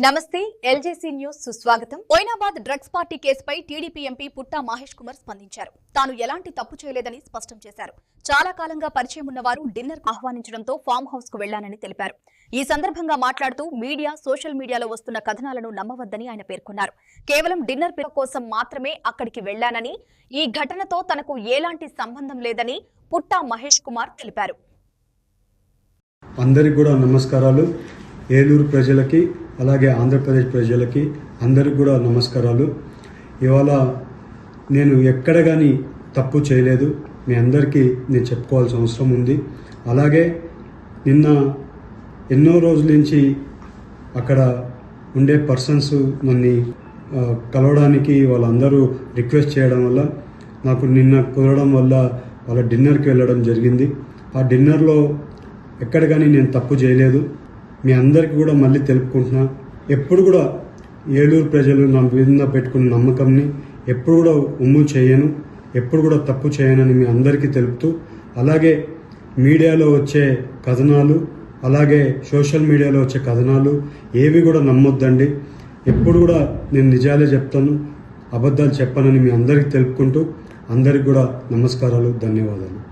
నమస్తే ఎల్జేసీ న్యూస్ సుస్వాగతం. ఓయినాబాద్ drugs party కేసుపై టీడీపీ ఎంపీ పుట్టా మహేష్ కుమార్ స్పందించారు. తాను ఎలాంటి తప్పు చేయలేదని స్పష్టం చేశారు. చాలా కాలంగా పరిచయం ఉన్నవారు డిన్నర్ ఆహ్వానించడంతో ఫామ్ హౌస్ కు వెళ్లానని తెలిపారు. ఈ సందర్భంగా మాట్లాడుతూ మీడియా, సోషల్ మీడియాలో వస్తున్న కథనాలను నమ్మవద్దని ఆయన పేర్కొన్నారు. కేవలం డిన్నర్ పిలుపు కోసం మాత్రమే అక్కడికి వెళ్లానని, ఈ ఘటనతో తనకు ఎలాంటి సంబంధం లేదని పుట్టా మహేష్ కుమార్ తెలిపారు. అందరికీ కూడా నమస్కారాలు. ఏలూరు ప్రజలకి అలాగే ఆంధ్రప్రదేశ్ ప్రజలకి అందరికి కూడా నమస్కారాలు. ఇవాళ నేను ఎక్కడ కానీ తప్పు చేయలేదు. మీ అందరికీ నేను చెప్పుకోవాల్సిన అవసరం ఉంది. అలాగే నిన్న ఎన్నో రోజుల నుంచి అక్కడ ఉండే పర్సన్స్ నన్ను కలవడానికి వాళ్ళందరూ రిక్వెస్ట్ చేయడం వల్ల నాకు నిన్న కుదరడం వల్ల వాళ్ళ డిన్నర్కి వెళ్ళడం జరిగింది. ఆ డిన్నర్లో ఎక్కడ కానీ నేను తప్పు చేయలేదు. మీ అందరికీ కూడా మళ్ళీ తెలుపుకుంటున్నా, ఎప్పుడు కూడా ఏలూరు ప్రజలు నా మీద పెట్టుకున్న నమ్మకంని ఎప్పుడు కూడా ఉమ్ము చేయను, ఎప్పుడు కూడా తప్పు చేయనని మీ అందరికీ తెలుపుతూ, అలాగే మీడియాలో వచ్చే కథనాలు, అలాగే సోషల్ మీడియాలో వచ్చే కథనాలు ఏవి కూడా నమ్మొద్దండి. ఎప్పుడు కూడా నేను నిజాలే చెప్తాను, అబద్ధాలు చెప్పనని మీ అందరికీ తెలుపుకుంటూ అందరికి కూడా నమస్కారాలు, ధన్యవాదాలు.